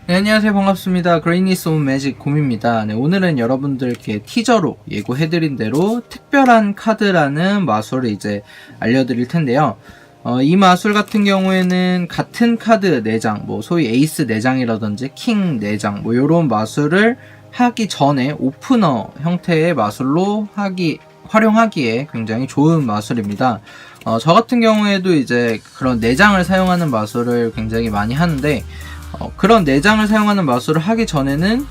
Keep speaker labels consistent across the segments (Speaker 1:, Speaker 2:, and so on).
Speaker 1: 네, 안녕하세요. 반갑습니다. 그레이니스 온 매직 곰입니다. 네, 오늘은 여러분들께 티저로 예고해드린 대로 특별한 카드라는 마술을 이제 알려드릴 텐데요. 이 마술 같은 경우에는 같은 카드 4장, 뭐 소위 에이스 4장이라든지 킹 4장, 뭐 요런 마술을 하기 전에 오프너 형태의 마술로 활용하기에 굉장히 좋은 마술입니다. 저 같은 경우에도 이제 그런 4장을 사용하는 마술을 굉장히 많이 하는데, 그런 4장을 사용하는 마술을 하기 전에는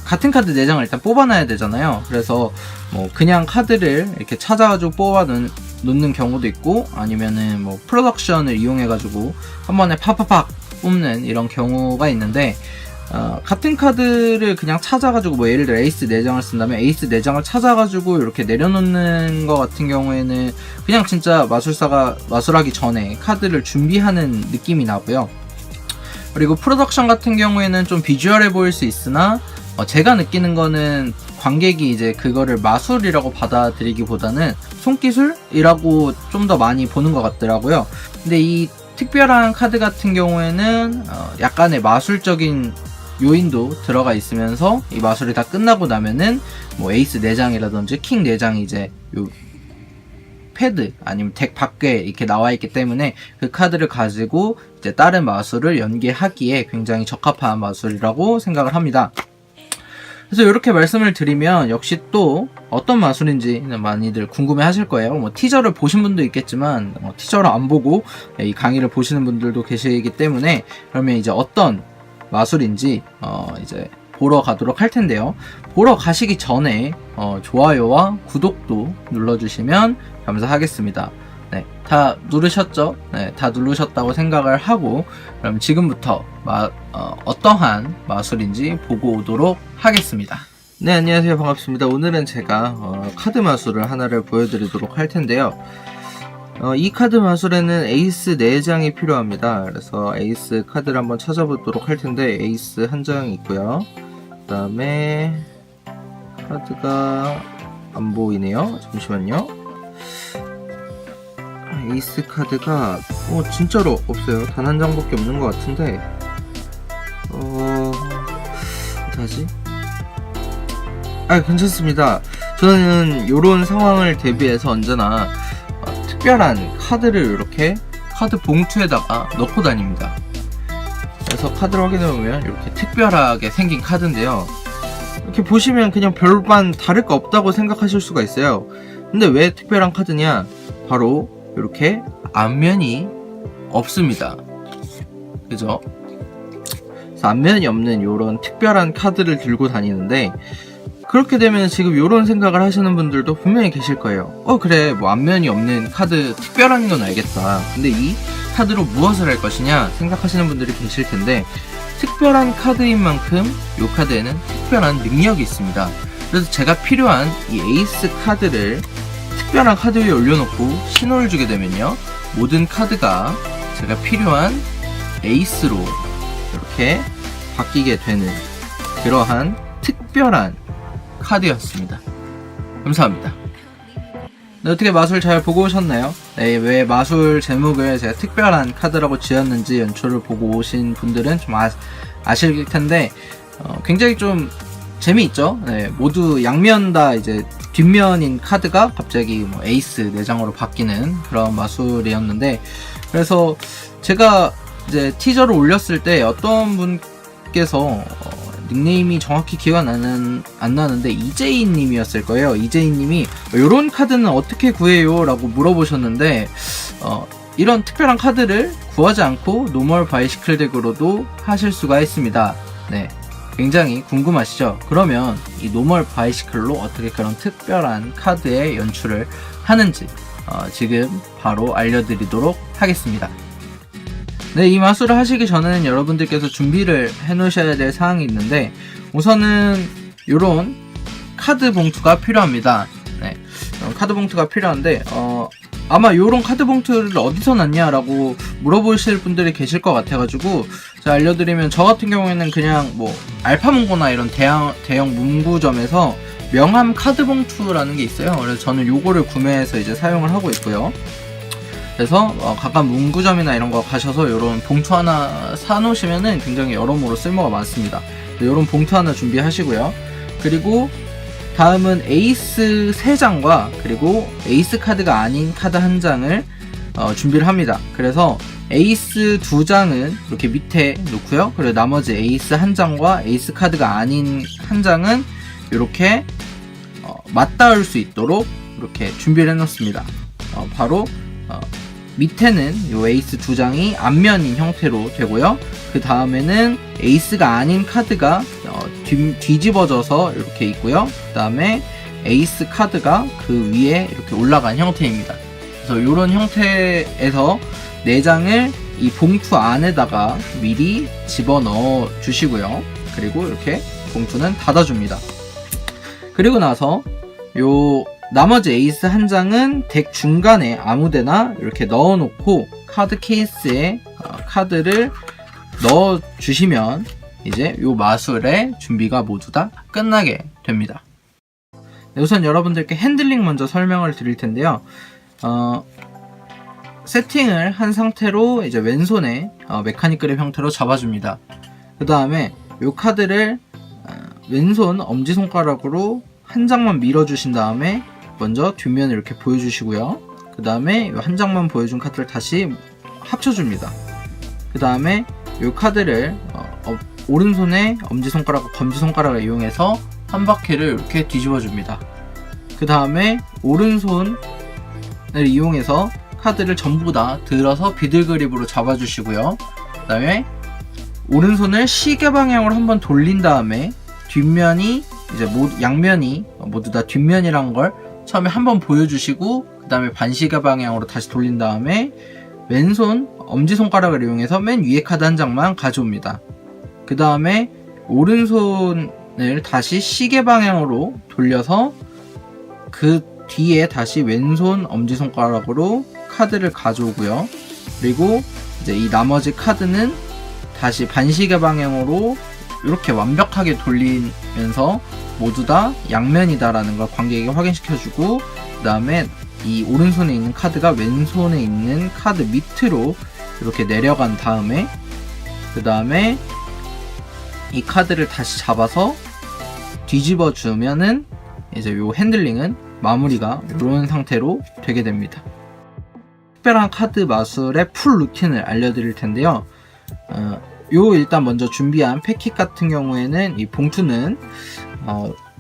Speaker 1: 같은 카드 4장을 일단 뽑아놔야 되잖아요. 그래서 뭐 그냥 카드를 이렇게 찾아가지고 뽑아 놓는 경우도 있고, 아니면은 뭐 프로덕션을 이용해가지고 한 번에 팍팍팍 뽑는 이런 경우가 있는데, 같은 카드를 그냥 찾아가지고 뭐 예를 들어 에이스 4장을 쓴다면 에이스 4장을 찾아가지고 이렇게 내려놓는 것 같은 경우에는 그냥 진짜 마술사가 마술하기 전에 카드를 준비하는 느낌이 나고요. 그리고 프로덕션 같은 경우에는 좀 비주얼해 보일 수 있으나, 제가 느끼는 거는 관객이 이제 그거를 마술이라고 받아들이기보다는 손기술이라고 좀 더 많이 보는 것 같더라고요. 근데 이 특별한 카드 같은 경우에는 약간의 마술적인 요인도 들어가 있으면서 이 마술이 다 끝나고 나면은 뭐 에이스 4장이라든지 킹 4장이 이제 요 패드 아니면 덱 밖에 이렇게 나와 있기 때문에 그 카드를 가지고 이제 다른 마술을 연계하기에 굉장히 적합한 마술이라고 생각을 합니다. 그래서 이렇게 말씀을 드리면 역시 또 어떤 마술인지 많이들 궁금해 하실 거예요. 뭐 티저를 보신 분도 있겠지만 티저를 안 보고 이 강의를 보시는 분들도 계시기 때문에, 그러면 이제 어떤 마술인지 이제 보러 가도록 할 텐데요. 보러 가시기 전에 좋아요와 구독도 눌러주시면 감사하겠습니다. 네, 다 누르셨죠? 네, 다 누르셨다고 생각을 하고 그럼 지금부터 어떠한 마술인지 보고 오도록 하겠습니다. 네, 안녕하세요. 반갑습니다. 오늘은 제가 카드 마술을 하나를 보여드리도록 할 텐데요. 이 카드 마술에는 에이스 4장이 필요합니다. 그래서 에이스 카드를 한번 찾아보도록 할 텐데, 에이스 한 장이 있고요. 그 다음에 카드가 안 보이네요. 잠시만요. 에이스 카드가 진짜로 없어요. 단 한 장밖에 없는 것 같은데, 어떡하지? 괜찮습니다. 저는 요런 상황을 대비해서 언제나 특별한 카드를 이렇게 카드 봉투에다가 넣고 다닙니다. 그래서 카드를 확인해보면 이렇게 특별하게 생긴 카드인데요, 이렇게 보시면 그냥 별반 다를 거 없다고 생각하실 수가 있어요. 근데 왜 특별한 카드냐? 바로 이렇게 앞면이 없습니다. 그죠? 그래서 앞면이 없는 이런 특별한 카드를 들고 다니는데, 그렇게 되면 지금 이런 생각을 하시는 분들도 분명히 계실 거예요. 그래, 뭐 앞면이 없는 카드 특별한 건 알겠다. 근데 이 카드로 무엇을 할 것이냐 생각하시는 분들이 계실 텐데, 특별한 카드인 만큼 이 카드에는 특별한 능력이 있습니다. 그래서 제가 필요한 이 에이스 카드를 특별한 카드 위에 올려놓고 신호를 주게 되면요, 모든 카드가 제가 필요한 에이스로 이렇게 바뀌게 되는 그러한 특별한 카드였습니다. 감사합니다. 네, 어떻게 마술 잘 보고 오셨나요? 네, 왜 마술 제목을 제가 특별한 카드라고 지었는지 연출을 보고 오신 분들은 좀 아실 텐데, 굉장히 좀 재미있죠? 네, 모두 양면 다 이제 뒷면인 카드가 갑자기 뭐 에이스 4장으로 바뀌는 그런 마술이었는데, 그래서 제가 이제 티저를 올렸을 때 어떤 분께서 닉네임이 정확히 기억 안 나는데 이재인 님이었을 거예요. 이재인 님이 요런 카드는 어떻게 구해요? 라고 물어보셨는데, 이런 특별한 카드를 구하지 않고 노멀 바이시클 덱으로도 하실 수가 있습니다. 네, 굉장히 궁금하시죠? 그러면 이 노멀 바이시클로 어떻게 그런 특별한 카드의 연출을 하는지 지금 바로 알려드리도록 하겠습니다. 네, 이 마술을 하시기 전에는 여러분들께서 준비를 해 놓으셔야 될 사항이 있는데, 우선은 요런 카드 봉투가 필요합니다. 네, 카드 봉투가 필요한데, 아마 요런 카드 봉투를 어디서 났냐라고 물어보실 분들이 계실 것 같아가지고 제가 알려드리면, 저 같은 경우에는 그냥 뭐 알파문고나 이런 대형 문구점에서 명함 카드 봉투라는 게 있어요. 그래서 저는 요거를 구매해서 이제 사용을 하고 있고요. 그래서 가까운 문구점이나 이런 거 가셔서 이런 봉투 하나 사놓으시면은 굉장히 여러모로 쓸모가 많습니다. 이런 봉투 하나 준비하시고요. 그리고 다음은 에이스 3장과 그리고 에이스 카드가 아닌 카드 1장을 준비를 합니다. 그래서 에이스 2장은 이렇게 밑에 놓고요. 그리고 나머지 에이스 1장과 에이스 카드가 아닌 1장은 이렇게 맞닿을 수 있도록 이렇게 준비를 해놓습니다. 바로 밑에는 이 에이스 2장이 앞면인 형태로 되고요. 그 다음에는 에이스가 아닌 카드가 뒤집어져서 이렇게 있고요. 그 다음에 에이스 카드가 그 위에 이렇게 올라간 형태입니다. 그래서 이런 형태에서 4장을 이 봉투 안에다가 미리 집어넣어 주시고요. 그리고 이렇게 봉투는 닫아줍니다. 그리고 나서 요 나머지 에이스 1장은 덱 중간에 아무데나 이렇게 넣어놓고 카드 케이스에 카드를 넣어주시면 이제 요 마술의 준비가 모두 다 끝나게 됩니다. 네, 우선 여러분들께 핸들링 먼저 설명을 드릴 텐데요. 세팅을 한 상태로 이제 왼손에 메카닉 그립 형태로 잡아줍니다. 그 다음에 요 카드를 왼손 엄지손가락으로 한 장만 밀어주신 다음에 먼저 뒷면을 이렇게 보여주시고요. 그 다음에 한 장만 보여준 카드를 다시 합쳐줍니다. 그 다음에 이 카드를 오른손에 엄지손가락과 검지손가락을 이용해서 한 바퀴를 이렇게 뒤집어 줍니다. 그 다음에 오른손을 이용해서 카드를 전부 다 들어서 비들 그립으로 잡아주시고요. 그 다음에 오른손을 시계 방향으로 한번 돌린 다음에 뒷면이 이제 양면이 모두 다 뒷면이란 걸 처음에 한번 보여주시고 그 다음에 반시계 방향으로 다시 돌린 다음에 왼손 엄지손가락을 이용해서 맨 위에 카드 한 장만 가져옵니다. 그 다음에 오른손을 다시 시계 방향으로 돌려서 그 뒤에 다시 왼손 엄지손가락으로 카드를 가져오고요. 그리고 이제 이 나머지 카드는 다시 반시계 방향으로 이렇게 완벽하게 돌리면서 모두 다 양면이다라는 걸 관객에게 확인시켜주고 그 다음에 이 오른손에 있는 카드가 왼손에 있는 카드 밑으로 이렇게 내려간 다음에 그 다음에 이 카드를 다시 잡아서 뒤집어 주면은 이제 요 핸들링은 마무리가 이런 상태로 되게 됩니다. 특별한 카드 마술의 풀 루틴을 알려드릴 텐데요. 요 일단 먼저 준비한 패킷 같은 경우에는 이 봉투는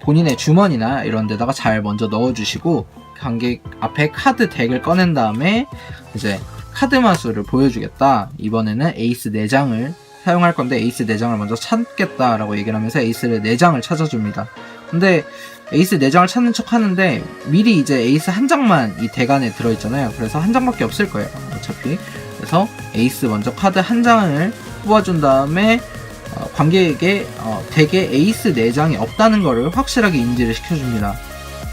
Speaker 1: 본인의 주머니나 이런 데다가 잘 먼저 넣어주시고 관객 앞에 카드 덱을 꺼낸 다음에 이제 카드 마술을 보여주겠다. 이번에는 에이스 4장을 사용할 건데 에이스 4장을 먼저 찾겠다 라고 얘기를 하면서 에이스를 4장을 찾아줍니다. 근데 에이스 4장을 찾는 척 하는데 미리 이제 에이스 1장만 이 덱 안에 들어있잖아요. 그래서 1장밖에 없을 거예요 어차피. 그래서 에이스 먼저 카드 1장을 뽑아준 다음에 관객에게 덱에 에이스 4장이 없다는 것을 확실하게 인지를 시켜줍니다.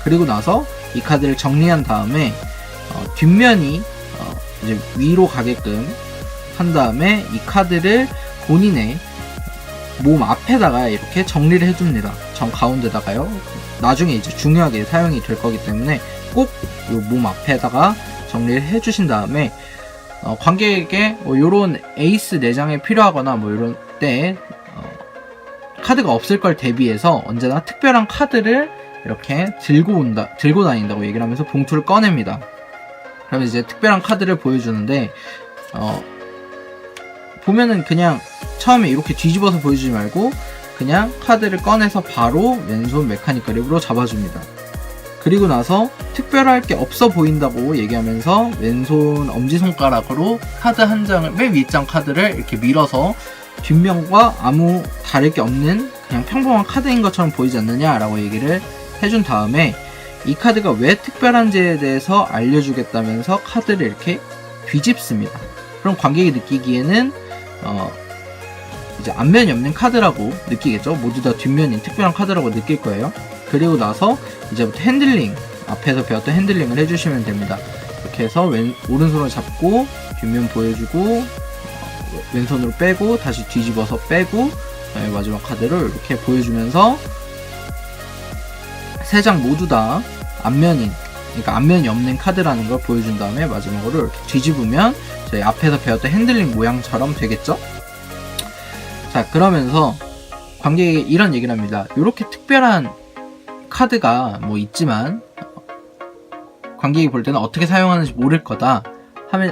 Speaker 1: 그리고 나서 이 카드를 정리한 다음에 뒷면이 이제 위로 가게끔 한 다음에 이 카드를 본인의 몸 앞에다가 이렇게 정리를 해줍니다. 정 가운데다가요. 나중에 이제 중요하게 사용이 될 거기 때문에 꼭 이 몸 앞에다가 정리를 해주신 다음에 관객에게 요런 에이스 4장이 필요하거나 뭐 이런 때 카드가 없을 걸 대비해서 언제나 특별한 카드를 이렇게 들고 다닌다고 얘기를 하면서 봉투를 꺼냅니다. 그러면 이제 특별한 카드를 보여주는데 보면은 그냥 처음에 이렇게 뒤집어서 보여주지 말고 그냥 카드를 꺼내서 바로 왼손 메카닉 그립으로 잡아줍니다. 그리고 나서 특별할 게 없어 보인다고 얘기하면서 왼손 엄지손가락으로 카드 한 장을 맨 윗장 카드를 이렇게 밀어서 뒷면과 아무 다를 게 없는 그냥 평범한 카드인 것처럼 보이지 않느냐 라고 얘기를 해준 다음에 이 카드가 왜 특별한지에 대해서 알려주겠다면서 카드를 이렇게 뒤집습니다. 그럼 관객이 느끼기에는 이제 앞면이 없는 카드라고 느끼겠죠. 모두 다 뒷면인 특별한 카드라고 느낄 거예요. 그리고 나서 이제부터 핸들링, 앞에서 배웠던 핸들링을 해주시면 됩니다. 이렇게 해서 오른손으로 잡고 뒷면 보여주고 왼손으로 빼고 다시 뒤집어서 빼고 마지막 카드를 이렇게 보여주면서 3장 모두 다 앞면인 그러니까 앞면이 없는 카드라는 걸 보여준 다음에 마지막으로 이렇게 뒤집으면 저희 앞에서 배웠던 핸들링 모양처럼 되겠죠? 자, 그러면서 관객에게 이런 얘기를 합니다. 이렇게 특별한 카드가 뭐 있지만 관객이 볼 때는 어떻게 사용하는지 모를 거다.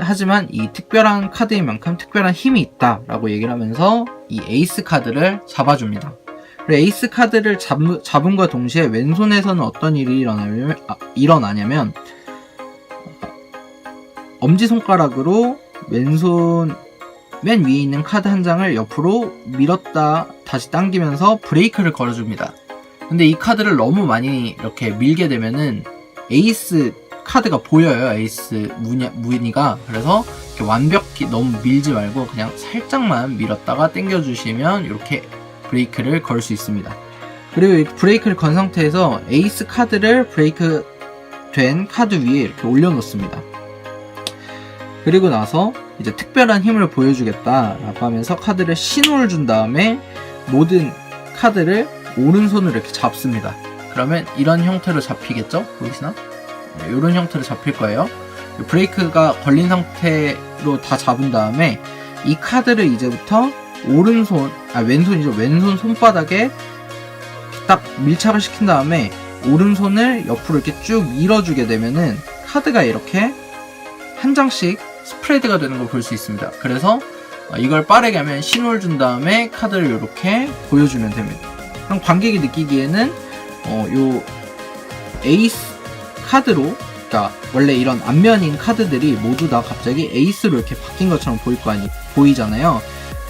Speaker 1: 하지만 이 특별한 카드인 만큼 특별한 힘이 있다 라고 얘기를 하면서 이 에이스 카드를 잡아줍니다. 그리고 에이스 카드를 잡음과 동시에 왼손에서는 어떤 일이 일어나냐면 엄지손가락으로 왼손 맨 위에 있는 카드 한 장을 옆으로 밀었다 다시 당기면서 브레이크를 걸어줍니다. 근데 이 카드를 너무 많이 이렇게 밀게 되면은 에이스 카드가 보여요. 에이스 무늬가. 그래서 이렇게 완벽히 너무 밀지 말고 그냥 살짝만 밀었다가 당겨주시면 이렇게 브레이크를 걸 수 있습니다. 그리고 이 브레이크를 건 상태에서 에이스 카드를 브레이크 된 카드 위에 이렇게 올려놓습니다. 그리고 나서 이제 특별한 힘을 보여주겠다라고 하면서 카드를 신호를 준 다음에 모든 카드를 오른손으로 이렇게 잡습니다. 그러면 이런 형태로 잡히겠죠? 보이시나? 이런 형태로 잡힐 거예요. 브레이크가 걸린 상태로 다 잡은 다음에 이 카드를 이제부터 왼손이죠. 왼손 손바닥에 딱 밀착을 시킨 다음에 오른손을 옆으로 이렇게 쭉 밀어주게 되면은 카드가 이렇게 한 장씩 스프레드가 되는 걸 볼 수 있습니다. 그래서 이걸 빠르게 하면 신호를 준 다음에 카드를 이렇게 보여주면 됩니다. 그럼 관객이 느끼기에는 요 에이스 카드로, 그러니까 원래 이런 앞면인 카드들이 모두 다 갑자기 에이스로 이렇게 바뀐 것처럼 보이잖아요.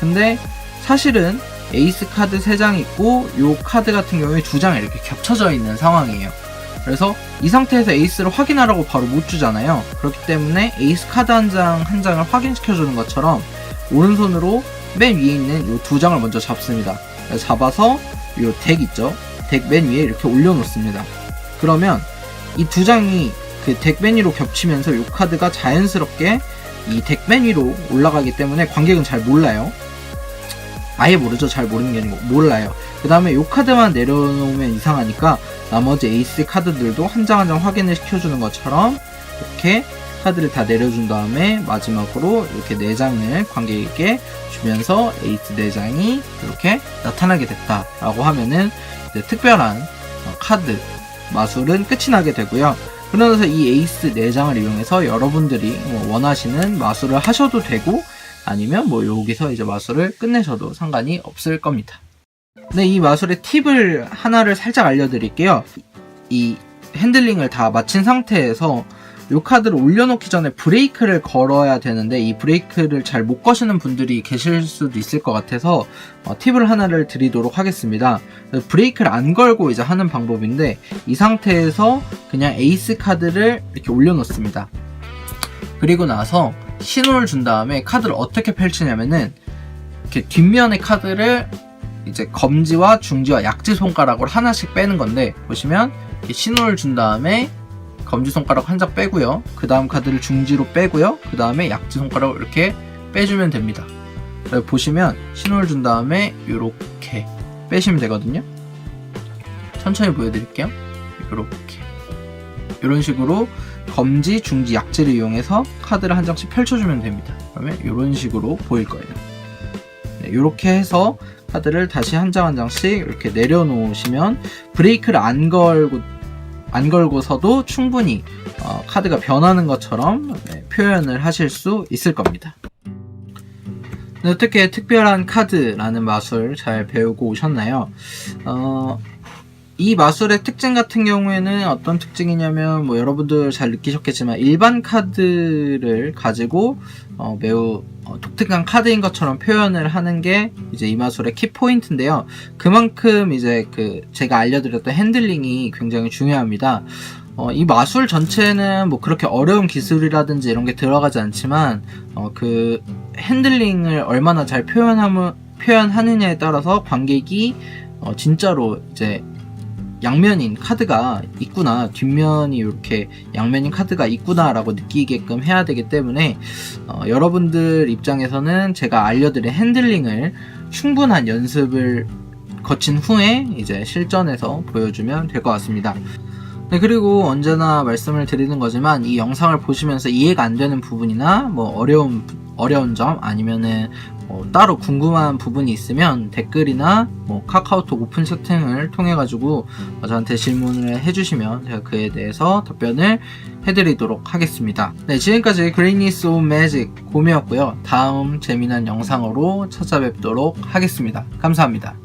Speaker 1: 근데 사실은 에이스 카드 3장 있고 요 카드 같은 경우에 2장이 이렇게 겹쳐져 있는 상황이에요. 그래서 이 상태에서 에이스를 확인하라고 바로 못 주잖아요. 그렇기 때문에 에이스 카드 한 장을 확인시켜 주는 것처럼 오른손으로 맨 위에 있는 요 2장을 먼저 잡습니다. 잡아서 요 덱 있죠? 덱 맨 위에 이렇게 올려놓습니다. 그러면 이 2장이 그 덱 맨 위로 겹치면서 요 카드가 자연스럽게 이 덱 맨 위로 올라가기 때문에 관객은 잘 몰라요. 아예 모르죠. 잘 모르는 게 아니고 몰라요. 그 다음에 요 카드만 내려놓으면 이상하니까 나머지 에이스 카드들도 한 장 한 장 확인을 시켜주는 것처럼 이렇게 카드를 다 내려준 다음에 마지막으로 이렇게 4장을 관객에게 주면서 에이스 4장이 이렇게 나타나게 됐다라고 하면은 이제 특별한 카드 마술은 끝이 나게 되고요. 그러면서 이 에이스 4장을 이용해서 여러분들이 뭐 원하시는 마술을 하셔도 되고 아니면 뭐 여기서 이제 마술을 끝내셔도 상관이 없을 겁니다. 네, 이 마술의 팁을 하나를 살짝 알려드릴게요. 이 핸들링을 다 마친 상태에서 이 카드를 올려놓기 전에 브레이크를 걸어야 되는데 이 브레이크를 잘 못 거시는 분들이 계실 수도 있을 것 같아서 팁을 하나를 드리도록 하겠습니다. 브레이크를 안 걸고 이제 하는 방법인데 이 상태에서 그냥 에이스 카드를 이렇게 올려놓습니다. 그리고 나서 신호를 준 다음에 카드를 어떻게 펼치냐면은 이렇게 뒷면의 카드를 이제 검지와 중지와 약지 손가락으로 하나씩 빼는 건데 보시면 이렇게 신호를 준 다음에 검지손가락 한 장 빼고요. 그 다음 카드를 중지로 빼고요. 그 다음에 약지손가락을 이렇게 빼주면 됩니다. 보시면 신호를 준 다음에 이렇게 빼시면 되거든요. 천천히 보여드릴게요. 이렇게 이런 식으로 검지, 중지, 약지를 이용해서 카드를 한 장씩 펼쳐주면 됩니다. 그러면 이런 식으로 보일 거예요. 네, 이렇게 해서 카드를 다시 한 장 한 장씩 이렇게 내려놓으시면 브레이크를 안 걸고서도 충분히 카드가 변하는 것처럼 표현을 하실 수 있을 겁니다. 네, 어떻게 특별한 카드라는 마술 잘 배우고 오셨나요? 이 마술의 특징 같은 경우에는 어떤 특징이냐면 뭐 여러분들 잘 느끼셨겠지만 일반 카드를 가지고 매우 독특한 카드인 것처럼 표현을 하는 게 이제 이 마술의 키포인트인데요. 그만큼 이제 제가 알려드렸던 핸들링이 굉장히 중요합니다. 이 마술 전체는 뭐 그렇게 어려운 기술이라든지 이런 게 들어가지 않지만 그 핸들링을 얼마나 잘 표현하느냐에 따라서 관객이 진짜로 이제 양면인 카드가 있구나, 뒷면이 이렇게 양면인 카드가 있구나 라고 느끼게끔 해야 되기 때문에 여러분들 입장에서는 제가 알려드린 핸들링을 충분한 연습을 거친 후에 이제 실전에서 보여주면 될 것 같습니다. 네, 그리고 언제나 말씀을 드리는 거지만 이 영상을 보시면서 이해가 안 되는 부분이나 뭐 어려운 점 아니면은 따로 궁금한 부분이 있으면 댓글이나 뭐 카카오톡 오픈 채팅을 통해 가지고 저한테 질문을 해주시면 제가 그에 대해서 답변을 해드리도록 하겠습니다. 네, 지금까지 그레이니스 오브 매직 곰이었고요. 다음 재미난 영상으로 찾아뵙도록 하겠습니다. 감사합니다.